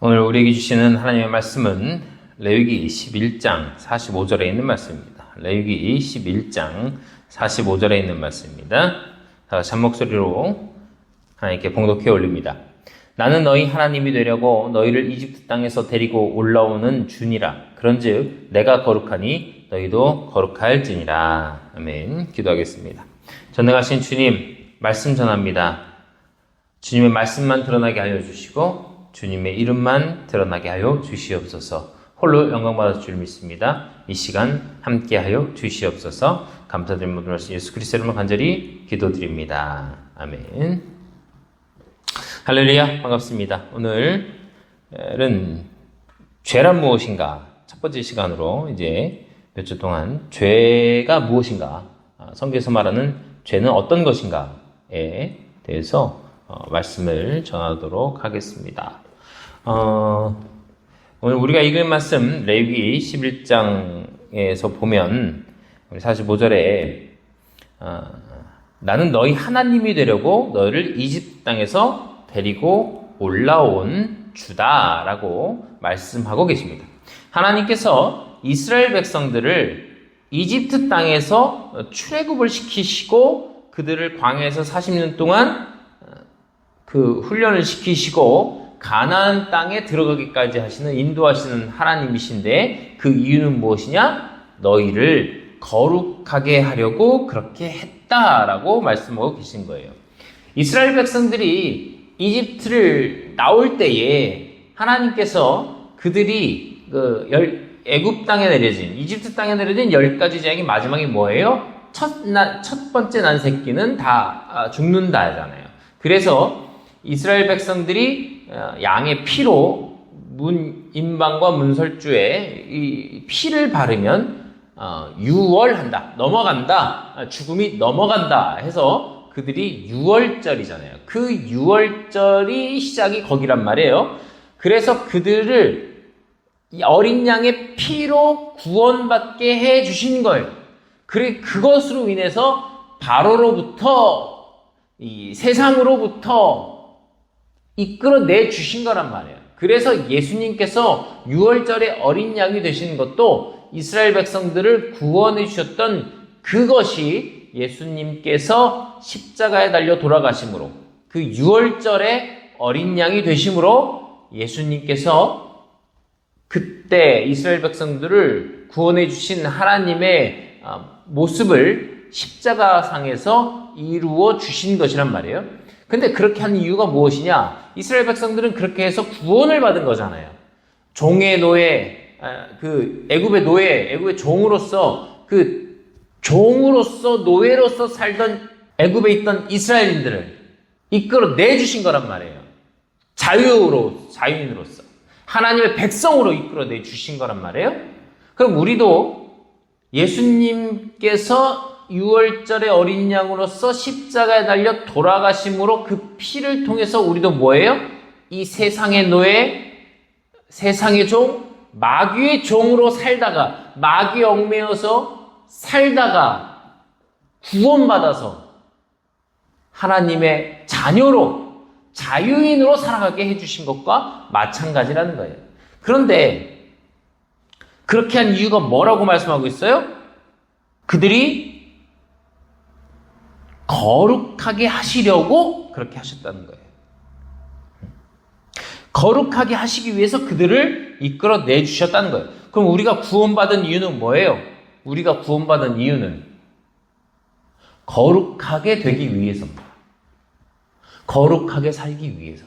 오늘 우리에게 주시는 하나님의 말씀은 레위기 11장 45절에 있는 말씀입니다. 레위기 11장 45절에 있는 말씀입니다. 다 같이 한 목소리로 하나님께 봉독해 올립니다. 나는 너희 하나님이 되려고 너희를 이집트 땅에서 데리고 올라오는 주니라. 그런즉 내가 거룩하니 너희도 거룩할지니라. 아멘. 기도하겠습니다. 전능하신 주님, 말씀 전합니다. 주님의 말씀만 드러나게 하여 주시고 주님의 이름만 드러나게 하여 주시옵소서. 홀로 영광받아 줄 믿습니다. 이 시간 함께하여 주시옵소서. 감사드리는 모든 말씀 예수 그리스도 이름으로 간절히 기도드립니다. 아멘. 할렐루야, 반갑습니다. 오늘은 죄란 무엇인가? 첫 번째 시간으로 이제 몇 주 동안 죄가 무엇인가? 성경에서 말하는 죄는 어떤 것인가에 대해서 말씀을 전하도록 하겠습니다. 오늘 우리가 읽은 말씀 레위기 11장에서 보면 45절에 나는 너희 하나님이 되려고 너희를 이집트 땅에서 데리고 올라온 주다라고 말씀하고 계십니다. 하나님께서 이스라엘 백성들을 이집트 땅에서 출애굽을 시키시고 그들을 광야에서 40년 동안 그 훈련을 시키시고 가나안 땅에 들어가기까지 하시는 인도하시는 하나님이신데 그 이유는 무엇이냐? 너희를 거룩하게 하려고 그렇게 했다라고 말씀하고 계신 거예요. 이스라엘 백성들이 이집트를 나올 때에 하나님께서 그들이 애굽 땅에 내려진 이집트 땅에 내려진 10가지 재앙이 마지막에 뭐예요? 첫 번째 난 새끼는 다 죽는다잖아요. 그래서 이스라엘 백성들이 양의 피로 인방과 문설주에 이 피를 바르면 유월한다, 넘어간다, 죽음이 넘어간다 해서 그들이 유월절이잖아요. 그 유월절이 시작이 거기란 말이에요. 그래서 그들을 어린 양의 피로 구원받게 해 주신 거예요. 그것으로 인해서 바로로부터 이 세상으로부터 이끌어내 주신 거란 말이에요. 그래서 예수님께서 6월절에 어린 양이 되시는 것도 이스라엘 백성들을 구원해 주셨던 그것이 예수님께서 십자가에 달려 돌아가심으로 그 6월절에 어린 양이 되심으로 예수님께서 그때 이스라엘 백성들을 구원해 주신 하나님의 모습을 십자가상에서 이루어 주신 것이란 말이에요. 근데 그렇게 하는 이유가 무엇이냐? 이스라엘 백성들은 그렇게 해서 구원을 받은 거잖아요. 종의 노예, 애굽의 노예, 애굽의 종으로서 노예로서 살던 애굽에 있던 이스라엘인들을 이끌어 내주신 거란 말이에요. 자유인으로서 하나님의 백성으로 이끌어 내주신 거란 말이에요. 그럼 우리도 예수님께서 6월절의 어린 양으로서 십자가에 달려 돌아가심으로 그 피를 통해서 우리도 뭐예요? 이 세상의 노예, 세상의 종, 마귀의 종으로 살다가 마귀에 얽매여서 살다가 구원받아서 하나님의 자녀로 자유인으로 살아가게 해주신 것과 마찬가지라는 거예요. 그런데 그렇게 한 이유가 뭐라고 말씀하고 있어요? 그들이 거룩하게 하시려고 그렇게 하셨다는 거예요. 거룩하게 하시기 위해서 그들을 이끌어 내주셨다는 거예요. 그럼 우리가 구원받은 이유는 뭐예요? 우리가 구원받은 이유는 거룩하게 되기 위해서입니다. 거룩하게 살기 위해서.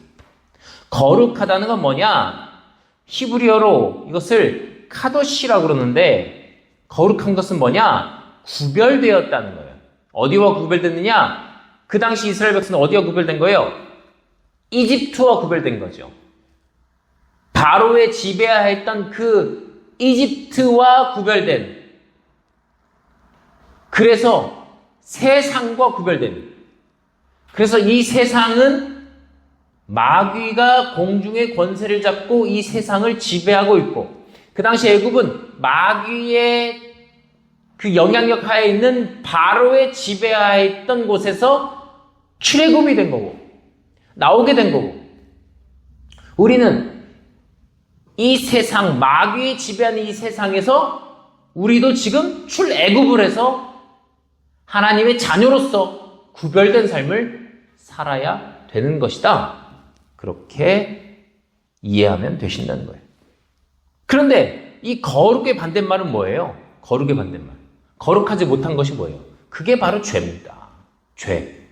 거룩하다는 건 뭐냐? 히브리어로 이것을 카도시라고 그러는데 거룩한 것은 뭐냐? 구별되었다는 거예요. 어디와 구별됐느냐? 그 당시 이스라엘 백성은 어디와 구별된 거예요? 이집트와 구별된 거죠. 바로의 지배하였던 그 이집트와 구별된, 그래서 세상과 구별된, 그래서 이 세상은 마귀가 공중의 권세를 잡고 이 세상을 지배하고 있고, 그 당시 애굽은 마귀의 그 영향력 하에 있는 바로의 지배하에 있던 곳에서 출애굽이 된 거고 나오게 된 거고, 우리는 이 세상, 마귀의 지배하는 이 세상에서 우리도 지금 출애굽을 해서 하나님의 자녀로서 구별된 삶을 살아야 되는 것이다. 그렇게 이해하면 되신다는 거예요. 그런데 이 거룩의 반대말은 뭐예요? 거룩의 반대말. 거룩하지 못한 것이 뭐예요? 그게 바로 죄입니다. 죄.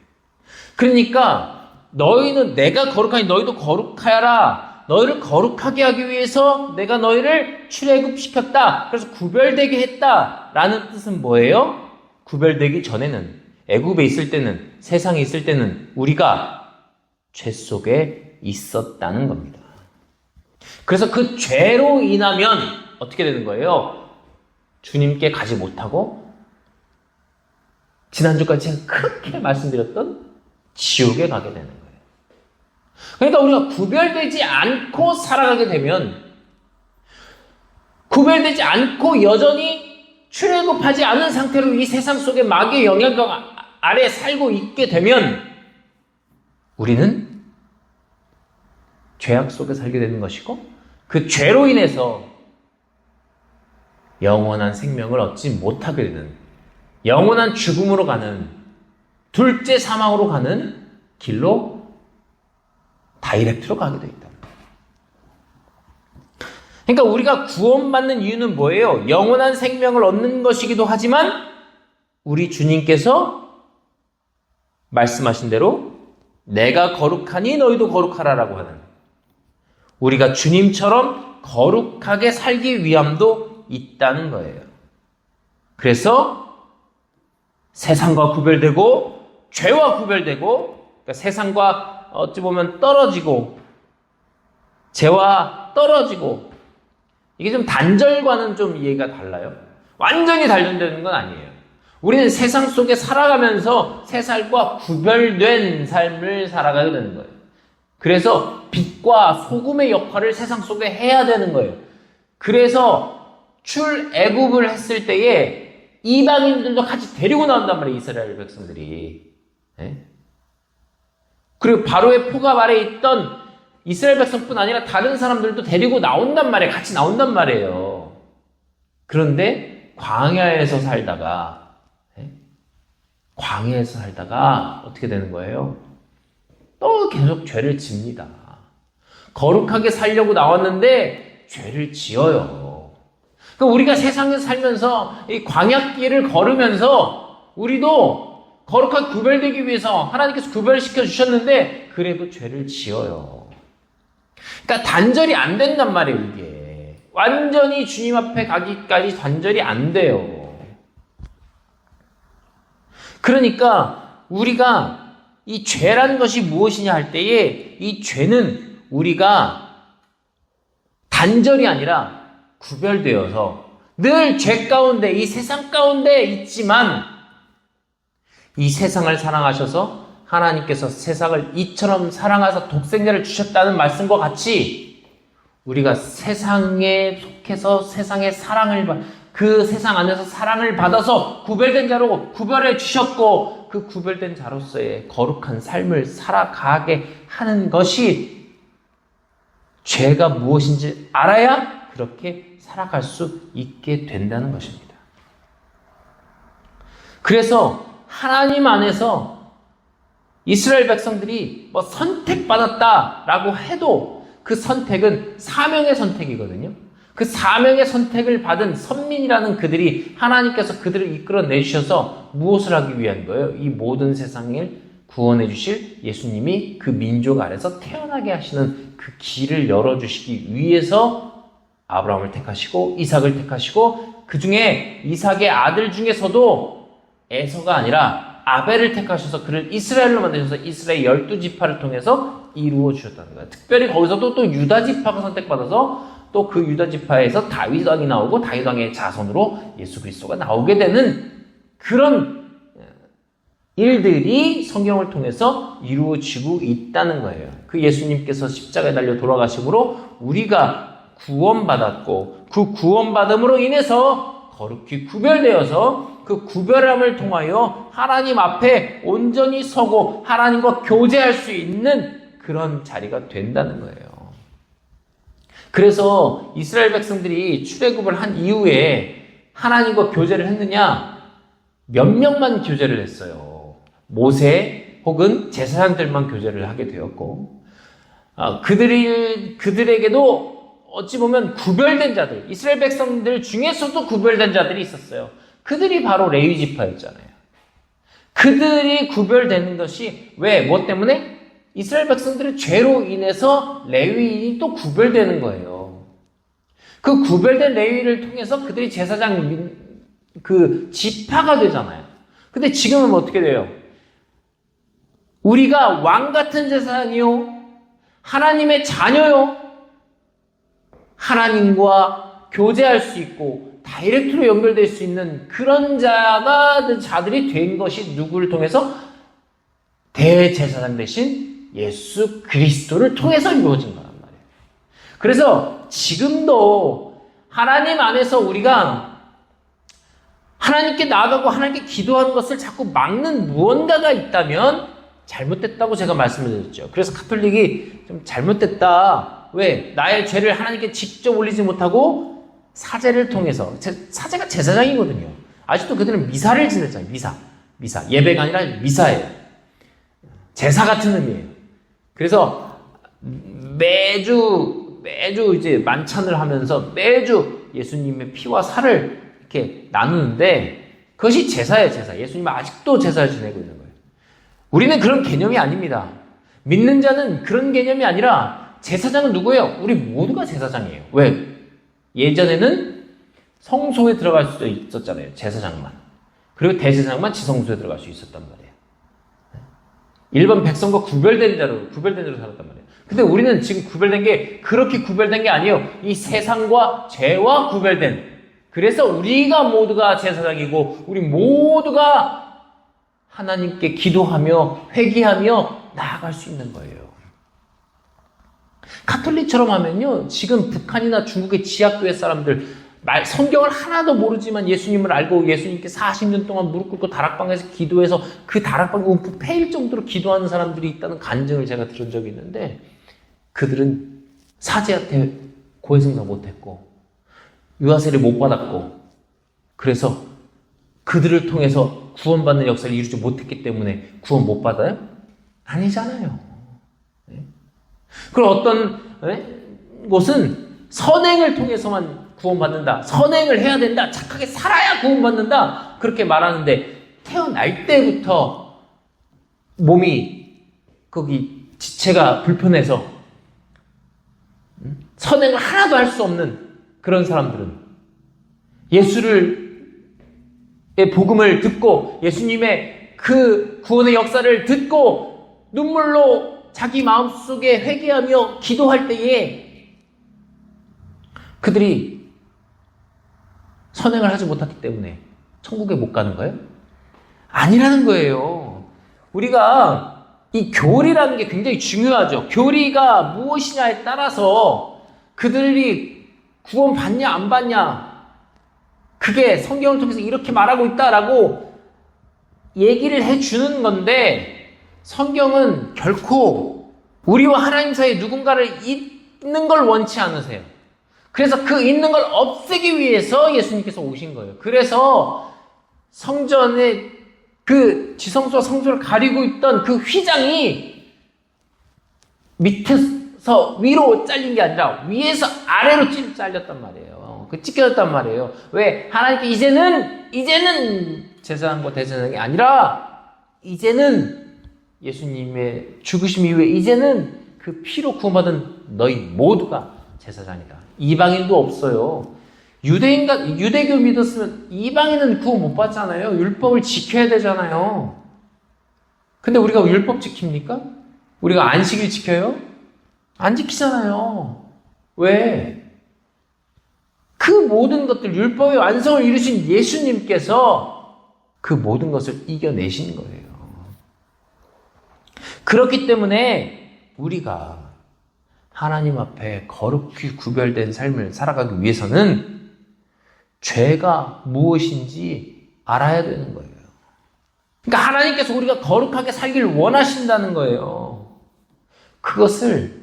그러니까 너희는 내가 거룩하니 너희도 거룩하여라. 너희를 거룩하게 하기 위해서 내가 너희를 출애굽시켰다. 그래서 구별되게 했다라는 뜻은 뭐예요? 구별되기 전에는, 애굽에 있을 때는, 세상에 있을 때는 우리가 죄 속에 있었다는 겁니다. 그래서 그 죄로 인하면 어떻게 되는 거예요? 주님께 가지 못하고 지난주까지 제가 그렇게 말씀드렸던 지옥에 가게 되는 거예요. 그러니까 우리가 구별되지 않고 살아가게 되면, 구별되지 않고 여전히 출애굽하지 않은 상태로 이 세상 속에 마귀의 영향력 아래 살고 있게 되면 우리는 죄악 속에 살게 되는 것이고, 그 죄로 인해서 영원한 생명을 얻지 못하게 되는, 영원한 죽음으로 가는, 둘째 사망으로 가는 길로 다이렉트로 가게 되어 있다. 그러니까 우리가 구원받는 이유는 뭐예요? 영원한 생명을 얻는 것이기도 하지만 우리 주님께서 말씀하신 대로 내가 거룩하니 너희도 거룩하라라고 하는, 우리가 주님처럼 거룩하게 살기 위함도 있다는 거예요. 그래서 세상과 구별되고 죄와 구별되고, 그러니까 세상과 어찌 보면 떨어지고 죄와 떨어지고, 이게 좀 단절과는 좀 이해가 달라요. 완전히 단절되는 건 아니에요. 우리는 세상 속에 살아가면서 세상과 구별된 삶을 살아가게 되는 거예요. 그래서 빛과 소금의 역할을 세상 속에 해야 되는 거예요. 그래서 출애굽을 했을 때에 이방인들도 같이 데리고 나온단 말이에요. 이스라엘 백성들이. 네? 그리고 바로의 포갑 아래에 있던 이스라엘 백성뿐 아니라 다른 사람들도 데리고 나온단 말이에요. 같이 나온단 말이에요. 그런데 광야에서 살다가 어떻게 되는 거예요? 또 계속 죄를 집니다. 거룩하게 살려고 나왔는데 죄를 지어요. 그러니까 우리가 세상에 살면서 이 광야길을 걸으면서 우리도 거룩하게 구별되기 위해서 하나님께서 구별시켜 주셨는데 그래도 죄를 지어요. 그러니까 단절이 안 된단 말이에요, 이게. 완전히 주님 앞에 가기까지 단절이 안 돼요. 그러니까 우리가 이 죄라는 것이 무엇이냐 할 때에 이 죄는 우리가 단절이 아니라 구별되어서 늘 죄 가운데, 이 세상 가운데 있지만 이 세상을 사랑하셔서 하나님께서 세상을 이처럼 사랑하사 독생자를 주셨다는 말씀과 같이 우리가 세상에 속해서 세상의 사랑을 그 세상 안에서 사랑을 받아서 구별된 자로 구별해 주셨고 그 구별된 자로서의 거룩한 삶을 살아가게 하는 것이 죄가 무엇인지 알아야 그렇게 살아갈 수 있게 된다는 것입니다. 그래서 하나님 안에서 이스라엘 백성들이 선택받았다라고 해도 그 선택은 사명의 선택이거든요. 그 사명의 선택을 받은 선민이라는 그들이 하나님께서 그들을 이끌어내 주셔서 무엇을 하기 위한 거예요? 이 모든 세상을 구원해 주실 예수님이 그 민족 아래서 태어나게 하시는 그 길을 열어주시기 위해서 아브라함을 택하시고 이삭을 택하시고 그 중에 이삭의 아들 중에서도 에서가 아니라 아벨을 택하셔서 그를 이스라엘로 만드셔서 이스라엘 12지파를 통해서 이루어 주셨다는 거예요. 특별히 거기서도 또 유다지파가 선택받아서 또 그 유다지파에서 다윗 왕이 나오고 다윗 왕의 자손으로 예수 그리스도가 나오게 되는 그런 일들이 성경을 통해서 이루어지고 있다는 거예요. 그 예수님께서 십자가에 달려 돌아가심으로 우리가 구원받았고 그 구원받음으로 인해서 거룩히 구별되어서 그 구별함을 통하여 하나님 앞에 온전히 서고 하나님과 교제할 수 있는 그런 자리가 된다는 거예요. 그래서 이스라엘 백성들이 출애굽을 한 이후에 하나님과 교제를 했느냐? 몇 명만 교제를 했어요. 모세 혹은 제사장들만 교제를 하게 되었고, 그들에게도 어찌 보면 구별된 자들, 이스라엘 백성들 중에서도 구별된 자들이 있었어요. 그들이 바로 레위 지파였잖아요. 그들이 구별되는 것이 왜? 뭐 때문에? 이스라엘 백성들의 죄로 인해서 레위인이 또 구별되는 거예요. 그 구별된 레위를 통해서 그들이 제사장 그 지파가 되잖아요. 근데 지금은 어떻게 돼요? 우리가 왕 같은 제사장이요, 하나님의 자녀요, 하나님과 교제할 수 있고 다이렉트로 연결될 수 있는 그런 자들이 된 것이 누구를 통해서? 대제사장 대신 예수 그리스도를 통해서 이루어진 거란 말이에요. 그래서 지금도 하나님 안에서 우리가 하나님께 나아가고 하나님께 기도하는 것을 자꾸 막는 무언가가 있다면 잘못됐다고 제가 말씀을 드렸죠. 그래서 가톨릭이 좀 잘못됐다. 왜? 나의 죄를 하나님께 직접 올리지 못하고 사제를 통해서, 사제가 제사장이거든요. 아직도 그들은 미사를 지냈잖아요. 미사. 예배가 아니라 미사예요. 제사 같은 의미예요. 그래서 매주 이제 만찬을 하면서 매주 예수님의 피와 살을 이렇게 나누는데 그것이 제사예요, 제사. 예수님은 아직도 제사를 지내고 있는 거예요. 우리는 그런 개념이 아닙니다. 믿는 자는 그런 개념이 아니라 제사장은 누구예요? 우리 모두가 제사장이에요. 왜? 예전에는 성소에 들어갈 수 있었잖아요. 제사장만. 그리고 대제사장만 지성소에 들어갈 수 있었단 말이에요. 일반 백성과 구별된 자로 살았단 말이에요. 근데 우리는 지금 구별된 게 그렇게 구별된 게 아니에요. 이 세상과 죄와 구별된. 그래서 우리가 모두가 제사장이고 우리 모두가 하나님께 기도하며 회개하며 나아갈 수 있는 거예요. 가톨릭처럼 하면요, 지금 북한이나 중국의 지하교회 사람들 성경을 하나도 모르지만 예수님을 알고 예수님께 40년 동안 무릎 꿇고 다락방에서 기도해서 그 다락방이 움푹 패일 정도로 기도하는 사람들이 있다는 간증을 제가 들은 적이 있는데, 그들은 사제한테 고해성사 못했고 유아세례 못 받았고, 그래서 그들을 통해서 구원받는 역사를 이루지 못했기 때문에 구원 못 받아요? 아니잖아요. 그럼 어떤 곳은 선행을 통해서만 구원받는다, 선행을 해야 된다, 착하게 살아야 구원받는다, 그렇게 말하는데 태어날 때부터 몸이 거기 지체가 불편해서 선행을 하나도 할 수 없는 그런 사람들은 예수의 복음을 듣고 예수님의 그 구원의 역사를 듣고 눈물로 자기 마음속에 회개하며 기도할 때에 그들이 선행을 하지 못했기 때문에 천국에 못 가는 거예요? 아니라는 거예요. 우리가 이 교리라는 게 굉장히 중요하죠. 교리가 무엇이냐에 따라서 그들이 구원 받냐 안 받냐, 그게 성경을 통해서 이렇게 말하고 있다라고 얘기를 해주는 건데, 성경은 결코 우리와 하나님 사이에 누군가를 있는 걸 원치 않으세요. 그래서 그 있는 걸 없애기 위해서 예수님께서 오신 거예요. 그래서 성전의 그 지성소와 성소를 가리고 있던 그 휘장이 밑에서 위로 잘린 게 아니라 위에서 아래로 잘렸단 말이에요. 그 찢겨졌단 말이에요. 왜? 하나님께 이제는 제사장과 대제사장이 아니라 이제는 예수님의 죽으심 이후에 이제는 그 피로 구원받은 너희 모두가 제사장이다. 이방인도 없어요. 유대교 믿었으면 이방인은 구원 못 받잖아요. 율법을 지켜야 되잖아요. 근데 우리가 율법 지킵니까? 우리가 안식일 지켜요? 안 지키잖아요. 왜? 그 모든 것들, 율법의 완성을 이루신 예수님께서 그 모든 것을 이겨내신 거예요. 그렇기 때문에 우리가 하나님 앞에 거룩히 구별된 삶을 살아가기 위해서는 죄가 무엇인지 알아야 되는 거예요. 그러니까 하나님께서 우리가 거룩하게 살기를 원하신다는 거예요. 그것을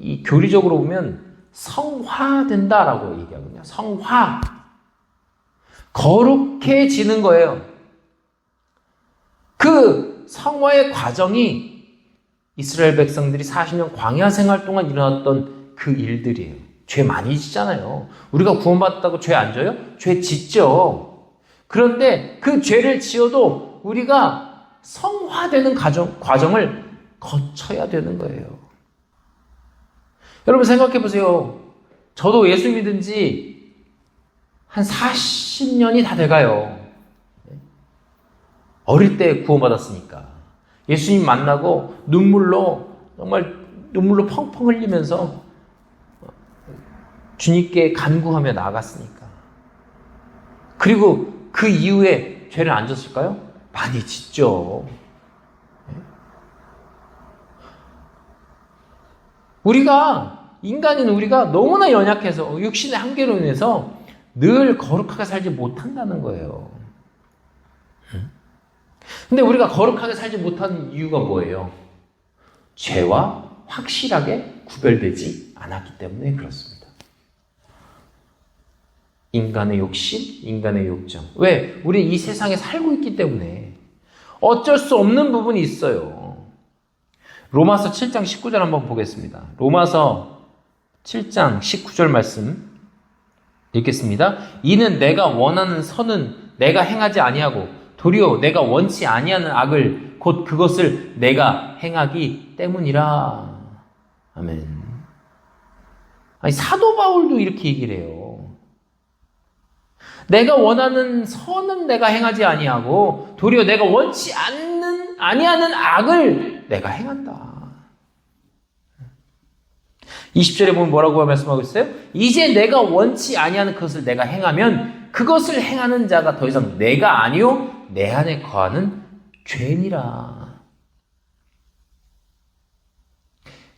이 교리적으로 보면 성화된다라고 얘기하거든요. 성화. 거룩해지는 거예요. 그 성화의 과정이 이스라엘 백성들이 40년 광야 생활 동안 일어났던 그 일들이에요. 죄 많이 짓잖아요. 우리가 구원받았다고 죄 안 져요? 죄 짓죠. 그런데 그 죄를 지어도 우리가 성화되는 과정을 거쳐야 되는 거예요. 여러분 생각해 보세요. 저도 예수 믿은 지 한 40년이 다 돼가요. 어릴 때 구원받았으니까. 예수님 만나고 정말 눈물로 펑펑 흘리면서 주님께 간구하며 나아갔으니까. 그리고 그 이후에 죄를 안 졌을까요? 많이 짓죠. 인간인 우리가 너무나 연약해서 육신의 한계로 인해서 늘 거룩하게 살지 못한다는 거예요. 근데 우리가 거룩하게 살지 못하는 이유가 뭐예요? 죄와 확실하게 구별되지 않았기 때문에 그렇습니다. 인간의 욕심, 인간의 욕정. 왜? 우리 이 세상에 살고 있기 때문에 어쩔 수 없는 부분이 있어요. 로마서 7장 19절 한번 보겠습니다. 로마서 7장 19절 말씀 읽겠습니다. 이는 내가 원하는 선은 내가 행하지 아니하고 도리어 내가 원치 아니하는 악을 곧 그것을 내가 행하기 때문이라. 아멘. 아니, 사도 바울도 이렇게 얘기를 해요. 내가 원하는 선은 내가 행하지 아니하고 도리어 내가 원치 아니하는 악을 내가 행한다. 20절에 보면 뭐라고 말씀하고 있어요? 이제 내가 원치 아니하는 그것을 내가 행하면 그것을 행하는 자가 더 이상 내가 아니요 내 안에 거하는 죄니라.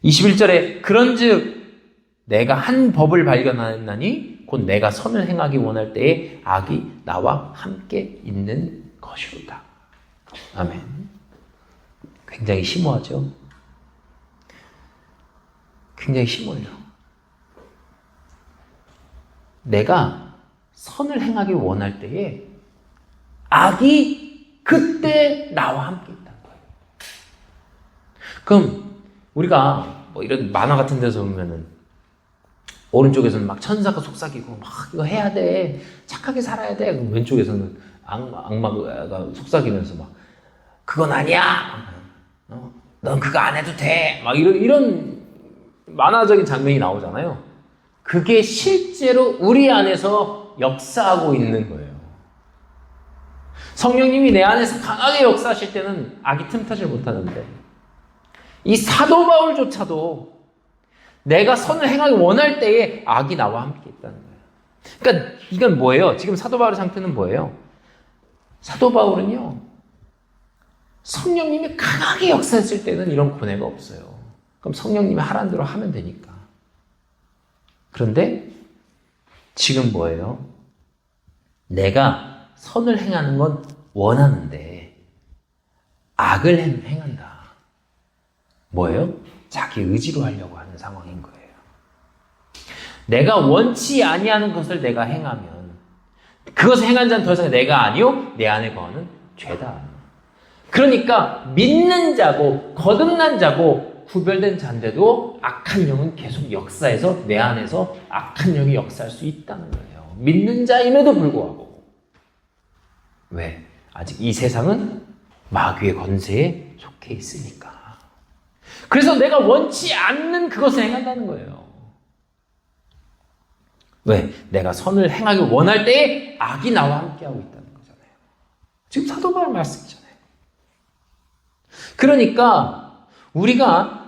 21절에 그런즉 내가 한 법을 발견하였나니 곧 내가 선을 행하기 원할 때에 악이 나와 함께 있는 것이로다. 아멘. 굉장히 심오하죠? 굉장히 심오해요. 내가 선을 행하기 원할 때에 악이 그때 나와 함께 있다는 거예요. 그럼 우리가 뭐 이런 만화 같은 데서 보면은 오른쪽에서는 막 천사가 속삭이고 막 이거 해야 돼, 착하게 살아야 돼. 그럼 왼쪽에서는 악마가 속삭이면서 막 그건 아니야, 넌 그거 안 해도 돼, 막 이런 만화적인 장면이 나오잖아요. 그게 실제로 우리 안에서 역사하고 있는 거예요. 성령님이 내 안에서 강하게 역사하실 때는 악이 틈타질 못하는데 이 사도 바울조차도 내가 선을 행하기 원할 때에 악이 나와 함께 있다는 거예요. 그러니까 이건 뭐예요? 지금 사도 바울의 상태는 뭐예요? 사도 바울은요, 성령님이 강하게 역사했을 때는 이런 고뇌가 없어요. 그럼 성령님이 하라는 대로 하면 되니까. 그런데 지금 뭐예요? 내가 선을 행하는 건 원하는데 악을 행한다. 뭐예요? 자기 의지로 하려고 하는 상황인 거예요. 내가 원치 아니하는 것을 내가 행하면 그것을 행한 자는 더 이상 내가 아니요 내 안에 거하는 죄다. 그러니까 믿는 자고 거듭난 자고 구별된 자인데도 악한 영은 계속 역사해서 내 안에서 악한 영이 역사할 수 있다는 거예요. 믿는 자임에도 불구하고. 왜? 아직 이 세상은 마귀의 권세에 속해 있으니까. 그래서 내가 원치 않는 그것을 행한다는 거예요. 왜? 내가 선을 행하기 원할 때에 악이 나와 함께하고 있다는 거잖아요. 지금 사도 바울 말씀이잖아요. 그러니까 우리가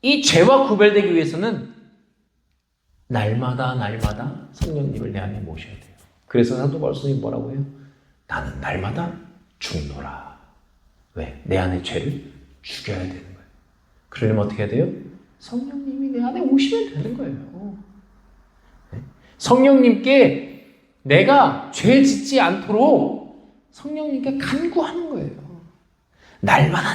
이 죄와 구별되기 위해서는 날마다 성령님을 내 안에 모셔야 돼요. 그래서 사도 바울 선생님이 뭐라고 해요? 나는 날마다 죽노라. 왜? 내 안의 죄를 죽여야 되는 거예요. 그러려면 어떻게 해야 돼요? 성령님이 내 안에 오시면 되는 거예요. 성령님께 내가 죄 짓지 않도록 성령님께 간구하는 거예요. 날마다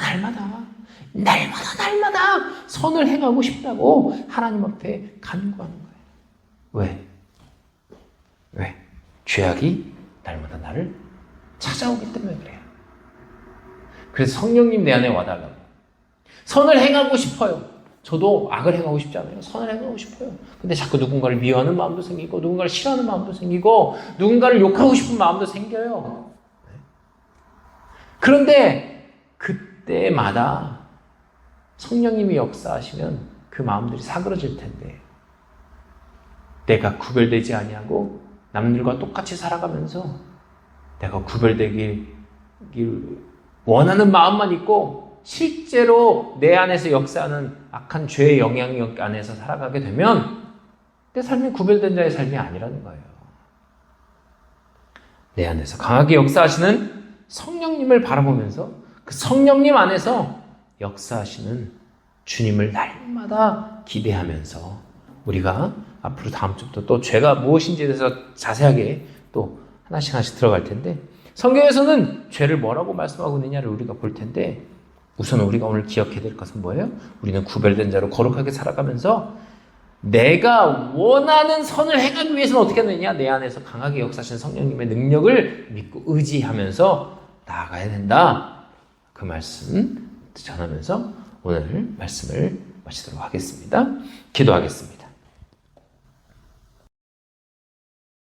선을 행하고 싶다고 하나님 앞에 간구하는 거예요. 왜? 왜? 죄악이 날마다 나를 찾아오기 때문에 그래요. 그래서 성령님 내 안에 와달라고. 선을 행하고 싶어요. 저도 악을 행하고 싶지 않아요. 선을 행하고 싶어요. 근데 자꾸 누군가를 미워하는 마음도 생기고 누군가를 싫어하는 마음도 생기고 누군가를 욕하고 싶은 마음도 생겨요. 그런데 그때마다 성령님이 역사하시면 그 마음들이 사그러질 텐데 내가 구별되지 아니하고 남들과 똑같이 살아가면서 내가 구별되길 원하는 마음만 있고 실제로 내 안에서 역사하는 악한 죄의 영향력 안에서 살아가게 되면 내 삶이 구별된 자의 삶이 아니라는 거예요. 내 안에서 강하게 역사하시는 성령님을 바라보면서 그 성령님 안에서 역사하시는 주님을 날마다 기대하면서 우리가 앞으로 다음 주부터 또 죄가 무엇인지에 대해서 자세하게 또 하나씩 들어갈 텐데 성경에서는 죄를 뭐라고 말씀하고 있느냐를 우리가 볼 텐데 우선 우리가 오늘 기억해야 될 것은 뭐예요? 우리는 구별된 자로 거룩하게 살아가면서 내가 원하는 선을 행하기 위해서는 어떻게 하느냐? 내 안에서 강하게 역사하시는 성령님의 능력을 믿고 의지하면서 나아가야 된다. 그 말씀 전하면서 오늘 말씀을 마치도록 하겠습니다. 기도하겠습니다.